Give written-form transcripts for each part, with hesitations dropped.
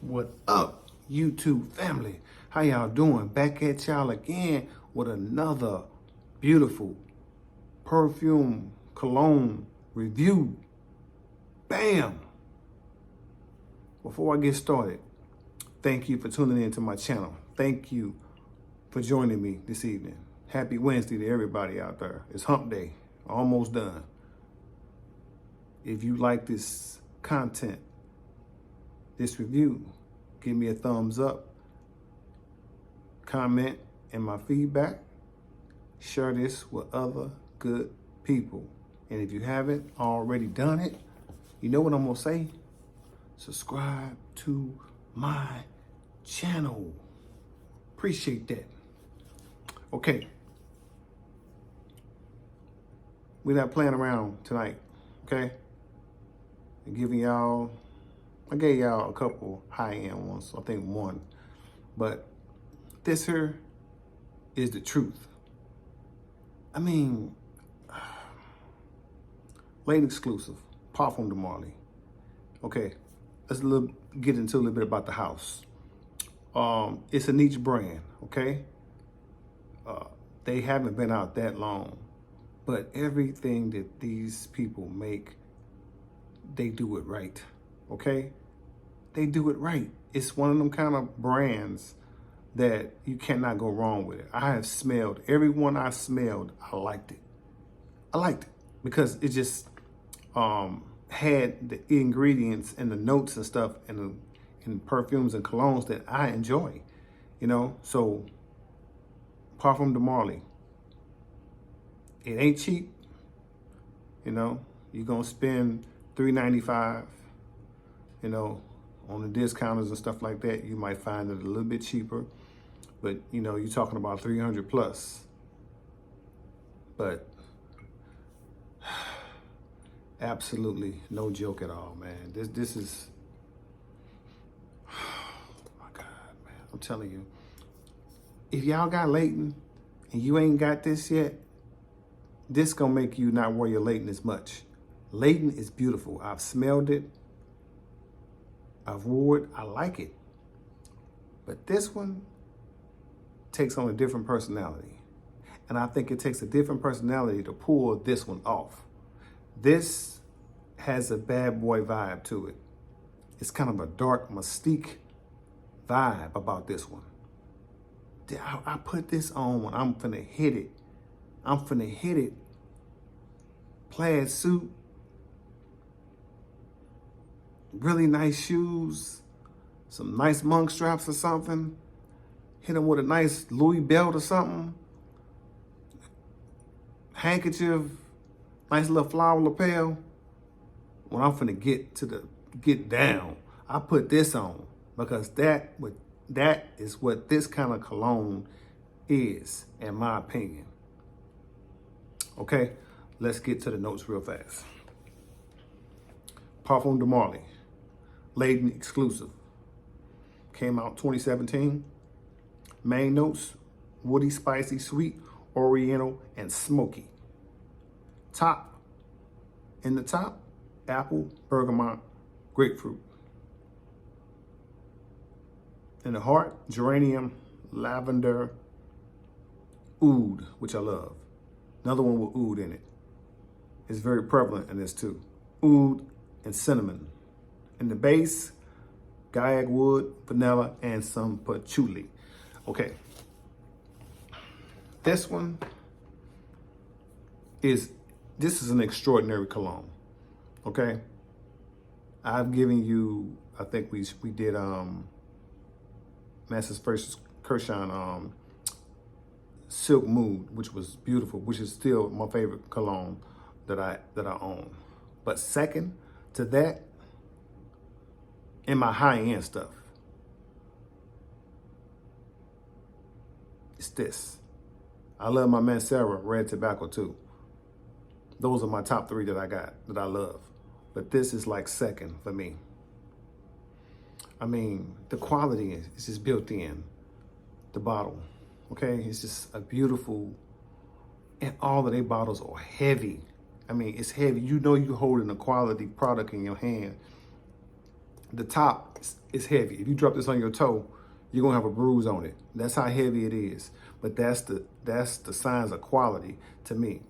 What up, YouTube family? How y'all doing? Back at y'all again with another beautiful perfume cologne review. Bam! Before I get started, thank you for tuning in to my channel. Thank you for joining me this evening. Happy Wednesday to everybody out there. It's hump day, almost done. If you like this content, this review, give me a thumbs up, comment in my feedback, share this with other good people. And if you haven't already done it, you know what I'm gonna say? Subscribe to my channel. Appreciate that. Okay. We're not playing around tonight, okay? I'm giving y'all, I gave y'all a couple high-end ones, I think one, but this here is the truth. I mean, Layton Exclusive, Parfums de Marley. Okay, let's get into a little bit about the house. It's a niche brand, okay? They haven't been out that long, but everything that these people make, they do it right, okay? They do it right. It's one of them kind of brands that you cannot go wrong with it. I have smelled, every one I smelled, I liked it. I liked it because it just had the ingredients and the notes and stuff and perfumes and colognes that I enjoy, you know? So, Parfums de Marley, it ain't cheap, you know? You're gonna spend $3.95, you know, on the discounters and stuff like that. You might find it a little bit cheaper, but you know, you're talking about 300 plus. But absolutely no joke at all, man. This is, oh my God, man. I'm telling you, if y'all got Layton and you ain't got this yet, this gonna make you not wear your Layton as much. Layton is beautiful. I've smelled it. I've wore it, I like it. But this one takes on a different personality. And I think it takes a different personality to pull this one off. This has a bad boy vibe to it. It's kind of a dark mystique vibe about this one. I put this on when I'm finna hit it. I'm finna hit it. Plaid suit, really nice shoes, some nice monk straps or something, hit them with a nice Louis belt or something, handkerchief, nice little flower lapel. When I'm finna get down, I put this on because that is what this kind of cologne is, in my opinion. Okay, let's get to the notes real fast. Parfums de Marley, Layton Exclusive. Came out 2017. Main notes: woody, spicy, sweet, oriental, and smoky. In the top, apple, bergamot, grapefruit. In the heart, geranium, lavender, oud, which I love. Another one with oud in it. It's very prevalent in this too. Oud and cinnamon. In the base, gaiac wood, vanilla, and some patchouli. Okay. This is an extraordinary cologne. Okay. I've given you, I think we did Masters versus Kershaw Silk Mood, which was beautiful, which is still my favorite cologne that I own. But second to that, in my high-end stuff, it's this. I love my Mancera Red Tobacco too. Those are my top three that I got, that I love. But this is like second for me. I mean, the quality is just built in the bottle, okay? It's just a beautiful, and all of their bottles are heavy. I mean, it's heavy. You know you're holding a quality product in your hand The top is heavy. If you drop this on your toe, you're gonna have a bruise on it. That's how heavy it is. But that's the signs of quality to me.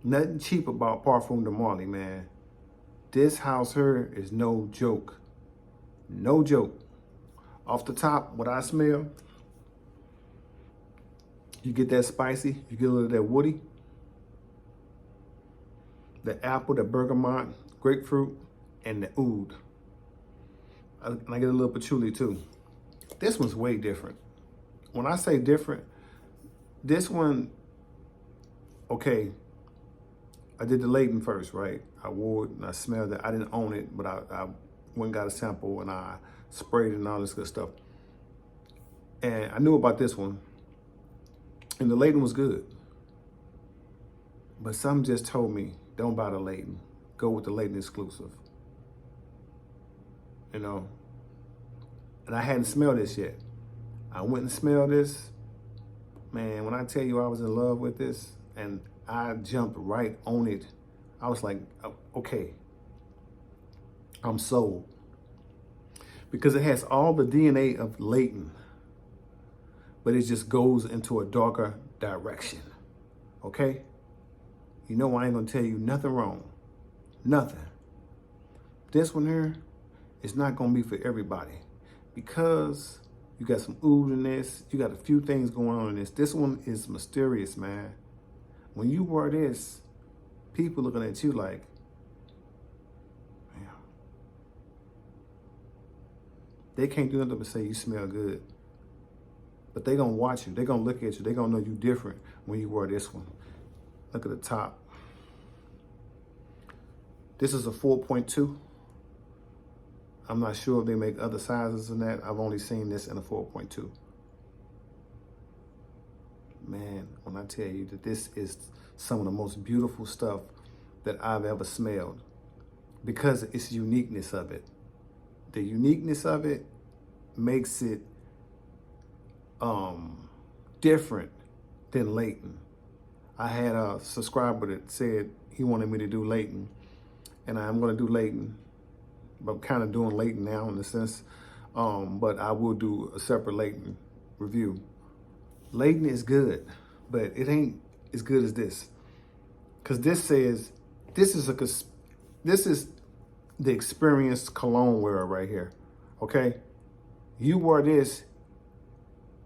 Nothing cheap about Parfums de Marley, man. This house here is no joke. No joke. Off the top, what I smell, you get that spicy, you get a little of that woody, the apple, the bergamot, grapefruit, and the oud. And I get a little patchouli too. This one's way different. When I say different, this one, okay, I did the Layton first, right? I wore it and I smelled it. I didn't own it, but I went and got a sample and I sprayed it and all this good stuff. And I knew about this one. And the Layton was good. But some just told me, don't buy the Layton. Go with the Layton Exclusive. You know? And I hadn't smelled this yet. I went and smelled this. Man, when I tell you I was in love with this and I jumped right on it, I was like, okay, I'm sold. Because it has all the DNA of Layton, but it just goes into a darker direction, okay? You know I ain't gonna tell you nothing wrong, nothing. This one here is not gonna be for everybody because you got some oud in this, you got a few things going on in this. This one is mysterious, man. When you wear this, people looking at you like, man, they can't do nothing but say you smell good. But they gonna watch you, they gonna look at you, they gonna know you different when you wear this one. Look at the top. This is a 4.2. I'm not sure if they make other sizes than that. I've only seen this in a 4.2. Man, when I tell you that this is some of the most beautiful stuff that I've ever smelled because it's the uniqueness of it. The uniqueness of it makes it different than Layton. I had a subscriber that said he wanted me to do Layton, and I'm going to do Layton, but I'm kind of doing Layton now in a sense, but I will do a separate Layton review. Layton is good, but it ain't as good as this, because this says this is the experienced cologne wearer right here. Okay, you wear this.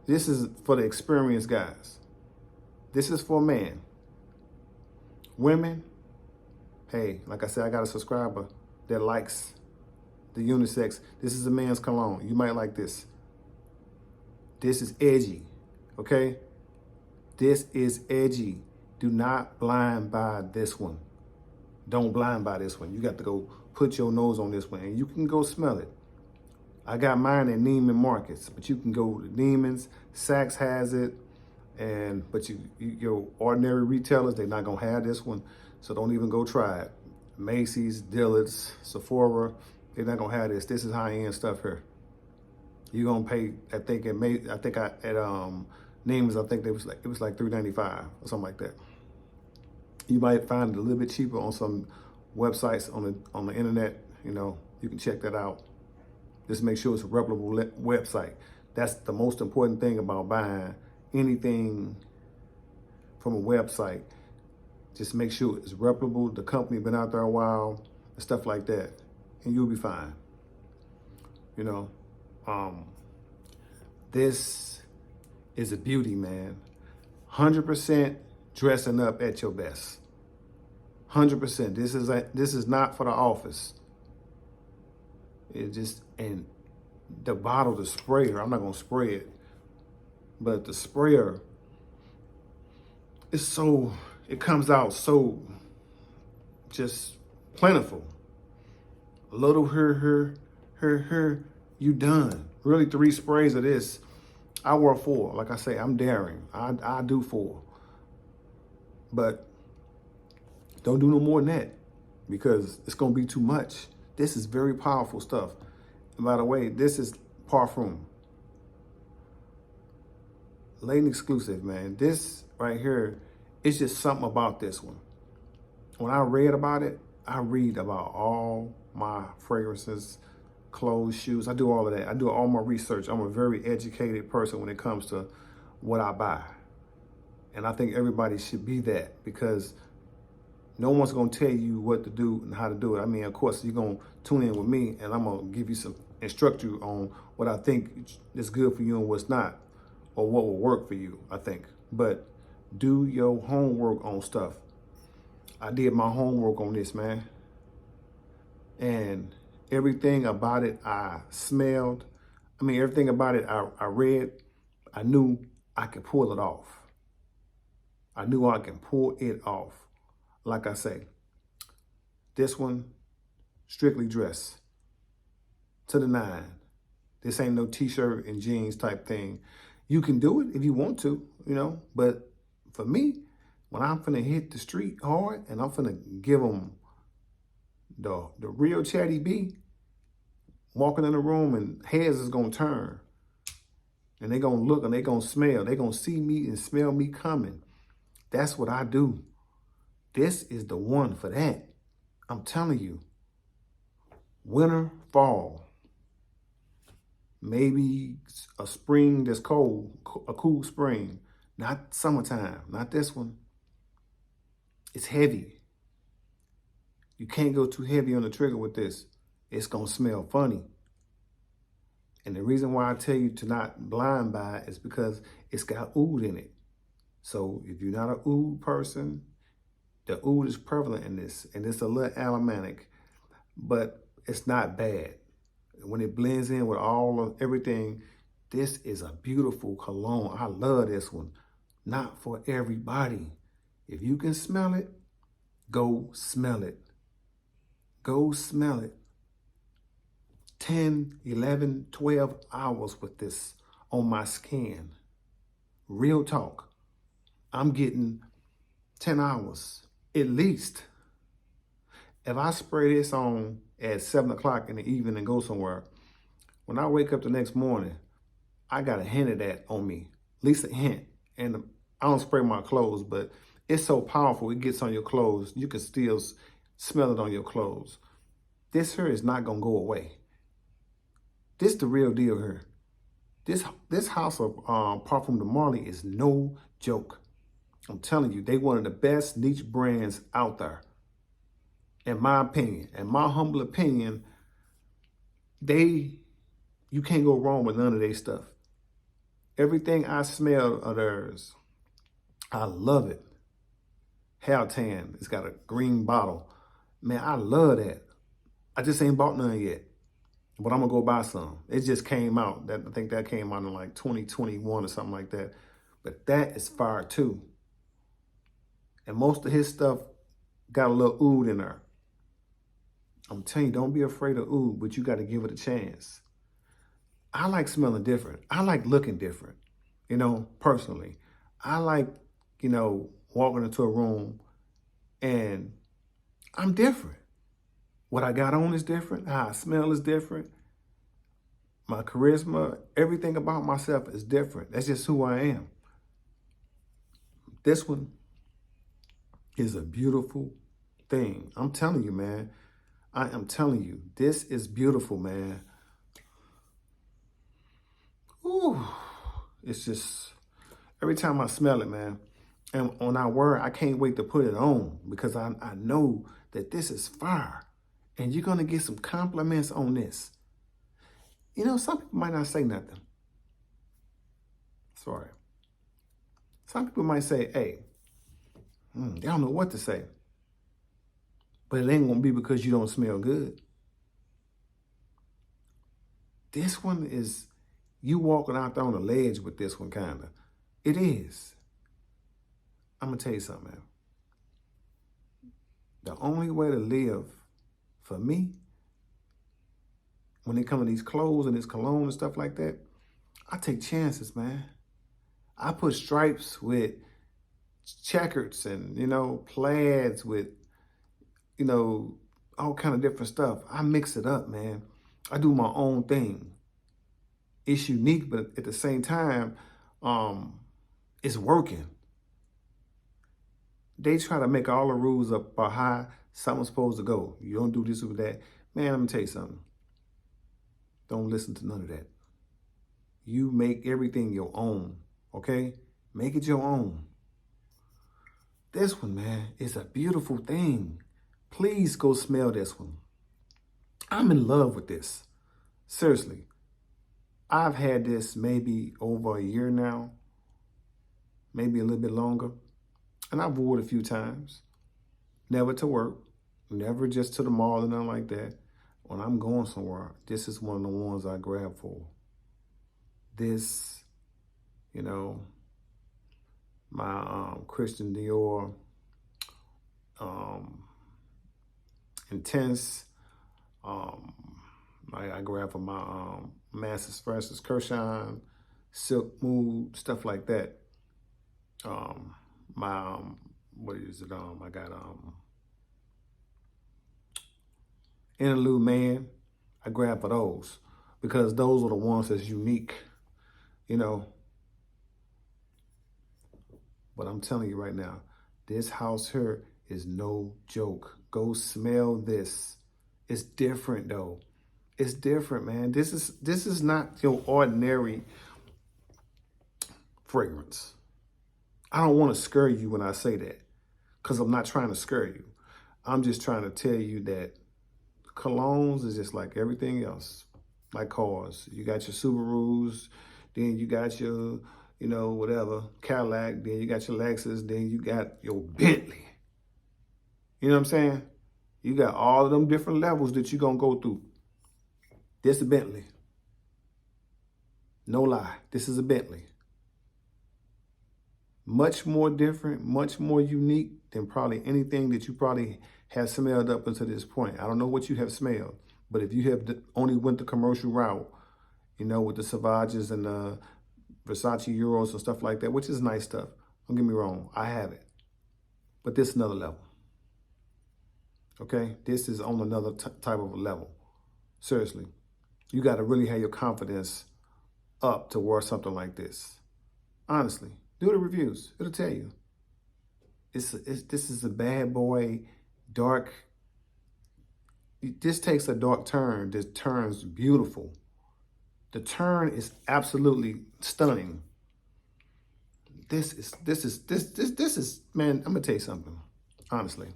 This is for the experienced guys. This is for men. Women, hey, like I said, I got a subscriber that likes the unisex. This is a man's cologne. You might like this. This is edgy, okay? This is edgy. Do not blind buy this one. Don't blind buy this one. You got to go put your nose on this one, and you can go smell it. I got mine at Neiman Markets, but you can go to Neiman's, Saks has it, but your ordinary retailers, they're not gonna have this one, so don't even go try it. Macy's, Dillard's, Sephora, they're not gonna have this. This is high-end stuff here. You're gonna pay, at Neiman's, I think it was like $3.95 or something like that. You might find it a little bit cheaper on some websites on the internet. You know, you can check that out. Just make sure it's a reputable website. That's the most important thing about buying anything from a website. Just make sure it's reputable, the company been out there a while, and stuff like that, and you'll be fine. You know, this is a beauty, man. 100% dressing up at your best. 100%. This is not for the office. It just, and the bottle, the sprayer, I'm not gonna spray it, but the sprayer is so, it comes out so just plentiful. A little here, you done. Really 3 sprays of this. I wear 4. Like I say, I'm daring. I do 4. But don't do no more than that because it's gonna be too much. This is very powerful stuff. And by the way, this is Parfum. Layton Exclusive, man. This right here, it's just something about this one. When I read about it, I read about all my fragrances clothes, shoes. I do all of that. I do all my research. I'm a very educated person when it comes to what I buy. And I think everybody should be that, because no one's going to tell you what to do and how to do it. I mean, of course, you're going to tune in with me and I'm going to give you instruct you on what I think is good for you and what's not, or what will work for you, I think. But do your homework on stuff. I did my homework on this, man. And everything about it I smelled. I mean, everything about it I read. I knew I could pull it off. I knew I can pull it off. Like I say, this one, strictly dress to the nine. This ain't no t-shirt and jeans type thing. You can do it if you want to, you know, but for me, when I'm finna hit the street hard and I'm finna give them the real Chatty B, walking in the room and heads is gonna turn and they gonna look and they gonna smell. They gonna see me and smell me coming. That's what I do. This is the one for that. I'm telling you. Winter, fall. Maybe a spring that's cold, a cool spring. Not summertime, not this one. It's heavy. You can't go too heavy on the trigger with this. It's gonna smell funny. And the reason why I tell you to not blind buy it is because it's got oud in it. So if you're not an oud person, the oud is prevalent in this, and it's a little aromatic, but it's not bad. When it blends in with all of everything, this is a beautiful cologne. I love this one. Not for everybody. If you can smell it, go smell it. Go smell it. 10, 11, 12 hours with this on my skin. Real talk. I'm getting 10 hours at least. If I spray this on at 7 o'clock in the evening and go somewhere, when I wake up the next morning, I got a hint of that on me, at least a hint. And I don't spray my clothes, but it's so powerful. It gets on your clothes. You can still smell it on your clothes. This here is not gonna go away. This the real deal here. This house of Parfums de Marley is no joke. I'm telling you, they one of the best niche brands out there. In my opinion, in my humble opinion, you can't go wrong with none of their stuff. Everything I smell of theirs, I love it. Haltan, it's got a green bottle. Man, I love that. I just ain't bought none yet, but I'm gonna go buy some. It just came out. I think that came out in like 2021 or something like that. But that is fire too. And most of his stuff got a little oud in there. I'm telling you, don't be afraid of oud, but you got to give it a chance. I like smelling different. I like looking different, you know, personally. I like, you know, walking into a room and I'm different. What I got on is different. How I smell is different. My charisma, everything about myself is different. That's just who I am. This one is a beautiful thing. I'm telling you, man. I am telling you, this is beautiful, man. Ooh, it's just, every time I smell it, man, and when I wear it, I can't wait to put it on because I know that this is fire. And you're going to get some compliments on this. You know, some people might not say nothing. Sorry. Some people might say, hey, they don't know what to say. But it ain't gonna be because you don't smell good. This one is, you walking out there on the ledge with this one, kinda. It is. I'm gonna tell you something, man. The only way to live, for me, when it comes to these clothes and this cologne and stuff like that, I take chances, man. I put stripes with checkers and, you know, plaids with, you know, all kind of different stuff. I mix it up, man. I do my own thing. It's unique, but at the same time, it's working. They try to make all the rules up about how something's supposed to go. You don't do this or that. Man, let me tell you something. Don't listen to none of that. You make everything your own, okay? Make it your own. This one, man, is a beautiful thing. Please go smell this one. I'm in love with this. Seriously. I've had this maybe over a year now, maybe a little bit longer. And I've worn it a few times. Never to work, never just to the mall or nothing like that. When I'm going somewhere, this is one of the ones I grab for. This, you know, my Christian Dior Intense. I grab for my Masters Versus Kirschan, Silk Mood, stuff like that. My what is it? I got Interlude Man. I grab for those because those are the ones that's unique, you know. But I'm telling you right now, this house here is no joke. Go smell this. It's different though. It's different, man. This is not your ordinary fragrance. I don't want to scare you when I say that, because I'm not trying to scare you. I'm just trying to tell you that colognes is just like everything else, like cars. You got your Subarus, then you got your, you know, whatever, Cadillac, then you got your Lexus, then you got your Bentley. You know what I'm saying? You got all of them different levels that you're going to go through. This is a Bentley. No lie, this is a Bentley. Much more different, much more unique than probably anything that you probably have smelled up until this point. I don't know what you have smelled, but if you have only went the commercial route, you know, with the Savages and the Versace Euros and stuff like that, which is nice stuff. Don't get me wrong, I have it. But this is another level. Okay? This is on another type of a level. Seriously. You got to really have your confidence up to wear something like this. Honestly. Do the reviews. It'll tell you. This is a bad boy, dark. This takes a dark turn. This turns beautiful. The turn is absolutely stunning. This is, man, I'm gonna tell you something. Honestly.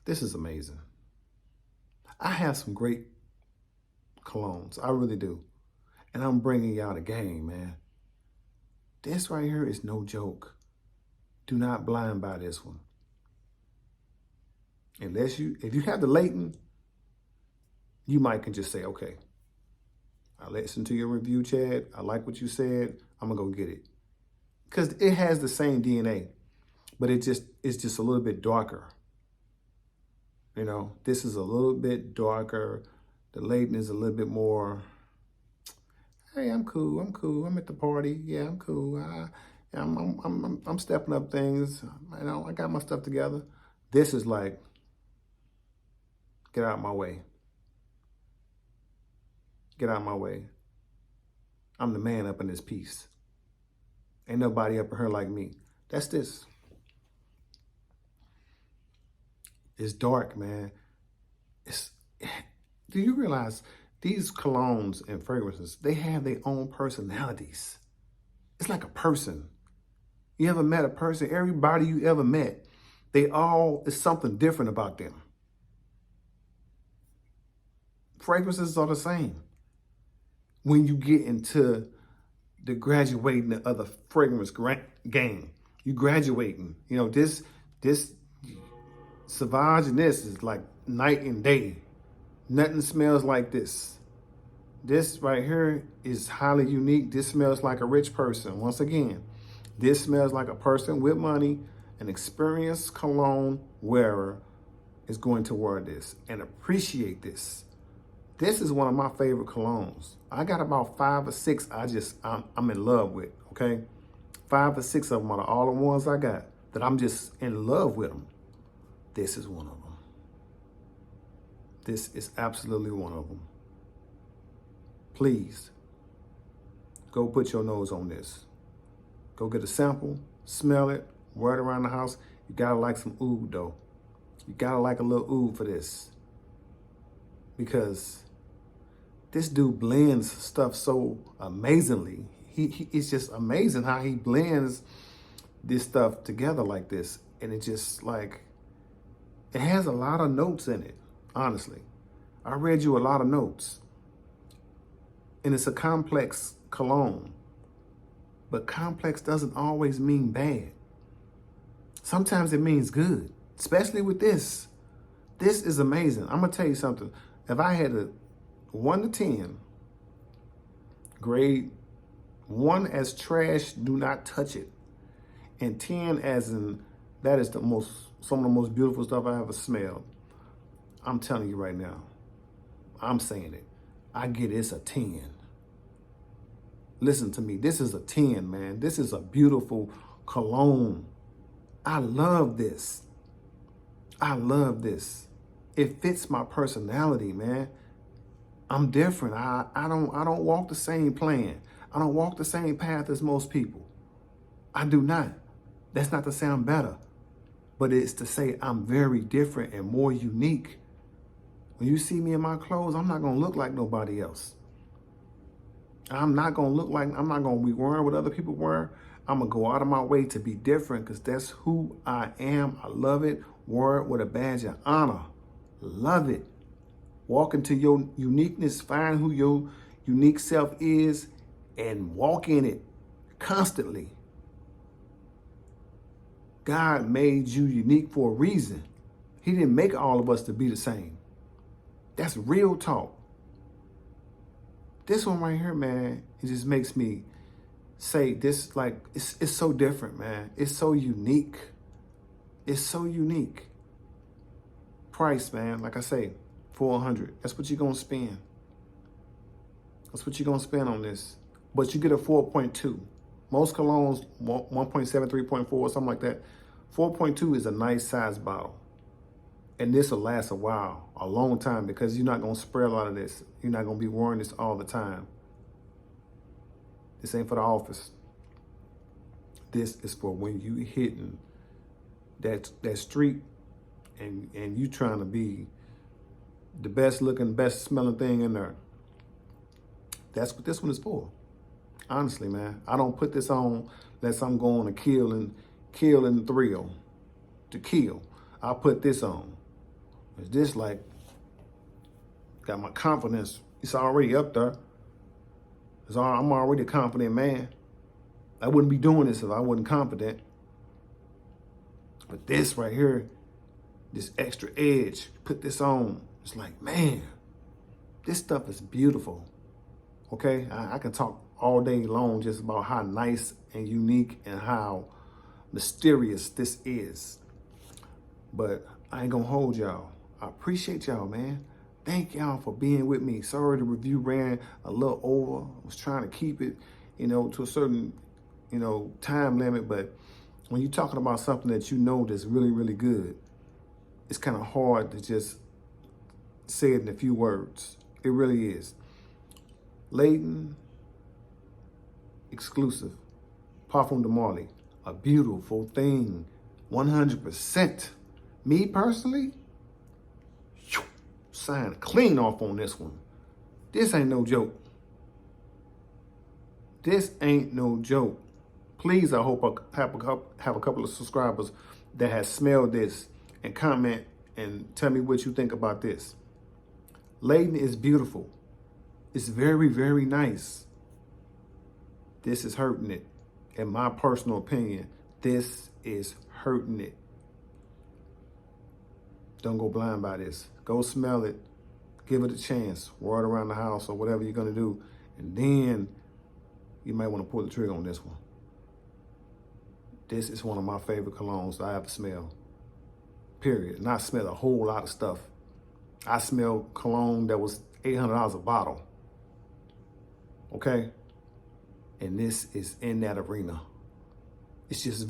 This is amazing. I have some great colognes. I really do. And I'm bringing y'all the game, man. This right here is no joke. Do not blind buy this one. Unless if you have the Layton, you might can just say, okay, I listened to your review, Chad. I like what you said. I'm gonna go get it. Because it has the same DNA, but it's just a little bit darker. You know, this is a little bit darker. The Layton is a little bit more, hey, I'm cool. I'm at the party. Yeah, I'm cool. I'm stepping up things. You know, I got my stuff together. This is like, get out of my way. Get out of my way. I'm the man up in this piece. Ain't nobody up in here like me. That's this. It's dark, man. Do you realize these colognes and fragrances, they have their own personalities. It's like a person. You ever met a person? Everybody you ever met, it's something different about them. Fragrances are the same. When you get into the graduating of the fragrance game, you graduating. You know, this Sauvage and this is like night and day. Nothing smells like this. This right here is highly unique. This smells like a rich person. Once again, this smells like a person with money, an experienced cologne wearer is going to wear this and appreciate this. This is one of my favorite colognes. I got about 5 or 6 I'm in love with, okay? 5 or 6 of them are all the ones I got that I'm just in love with them. This is one of them. This is absolutely one of them. Please, go put your nose on this. Go get a sample, smell it, wear it around the house. You gotta like some oud though. You gotta like a little oud for this. Because This dude blends stuff so amazingly. It's just amazing how he blends this stuff together like this. And it just like, it has a lot of notes in it, honestly. I read you a lot of notes. And it's a complex cologne. But complex doesn't always mean bad. Sometimes it means good, especially with this. This is amazing. I'm gonna tell you something. If I had a 1 to 10, grade 1 as trash, do not touch it. And 10 as in, that is some of the most beautiful stuff I ever smelled. I'm telling you right now, I'm saying it. I get it's a 10. Listen to me, this is a 10, man. This is a beautiful cologne. I love this. I love this. It fits my personality, man. I'm different. I don't walk the same plan. I don't walk the same path as most people. I do not. That's not to sound better, but it's to say I'm very different and more unique. When you see me in my clothes, I'm not gonna look like nobody else. I'm not gonna be wearing what other people wear. I'm gonna go out of my way to be different because that's who I am. I love it. Wear it with a badge of honor. Love it. Walk into your uniqueness, find who your unique self is, and walk in it constantly. God made you unique for a reason. He didn't make all of us to be the same. That's real talk. This one right here, man, it just makes me say this, like, it's so different, man. It's so unique. It's so unique. Price, man, like I say, $400. That's what you're gonna spend. That's what you're gonna spend on this. But you get a 4.2. Most colognes, 1.7, 3.4, something like that. 4.2 is a nice size bottle. And this will last a while, a long time, because you're not gonna spray a lot of this. You're not gonna be wearing this all the time. This ain't for the office. This is for when you hitting that street and you trying to be the best looking, best smelling thing in there. That's what this one is for. Honestly, man, I don't put this on unless I'm going to kill and thrill, to kill. I'll put this on. It's this like, got my confidence. It's already up there. I'm already a confident man. I wouldn't be doing this if I wasn't confident. But this right here, this extra edge, put this on. It's like, man, this stuff is beautiful. Okay, I can talk all day long just about how nice and unique and how mysterious this is. But I ain't gonna hold y'all. I appreciate y'all, man. Thank y'all for being with me. Sorry the review ran a little over. I was trying to keep it, to a certain, time limit. But when you're talking about something that you know that's really, really good, it's kind of hard to just say it in a few words. It really is. Layton, Exclusif, Parfums de Marley, a beautiful thing, 100%. Me personally, sign clean off on this one. This ain't no joke. This ain't no joke. Please, I hope I have a couple of subscribers that has smelled this and comment and tell me what you think about this. Layton is beautiful. It's very, very nice. This is hurting it. In my personal opinion, this is hurting it. Don't go blind by this. Go smell it. Give it a chance. Wear it around the house or whatever you're going to do. And then you might want to pull the trigger on this one. This is one of my favorite colognes I ever smelled. Period. And I smell a whole lot of stuff. I smell cologne that was $800 a bottle. Okay? And this is in that arena. It's just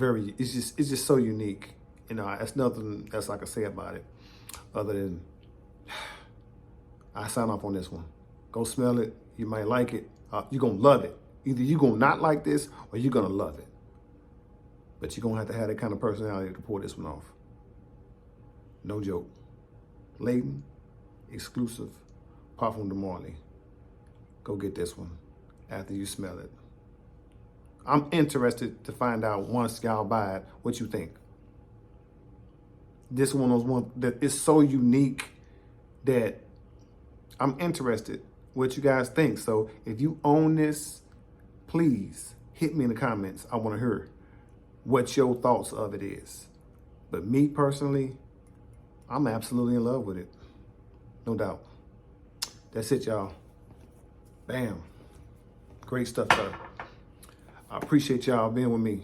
so unique. There's nothing else I can say about it other than I sign off on this one. Go smell it. You might like it. You're going to love it. Either you're going to not like this or you're going to love it. But you're going to have that kind of personality to pull this one off. No joke. Layton, Exclusif, Parfums de Marley. go get this one after you smell it. I'm interested to find out once y'all buy it, what you think. This one was one that is so unique that I'm interested what you guys think. So if you own this, please hit me in the comments. I want to hear what your thoughts of it is. But me personally, I'm absolutely in love with it. No doubt. That's it, y'all. Bam. Great stuff there. I appreciate y'all being with me.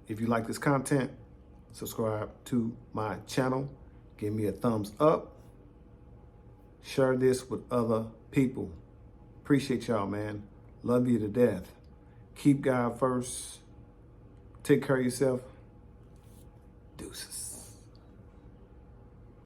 If you like this content, subscribe to my channel. Give me a thumbs up. Share this with other people. Appreciate y'all, man. Love you to death. Keep God first. Take care of yourself. Deuces.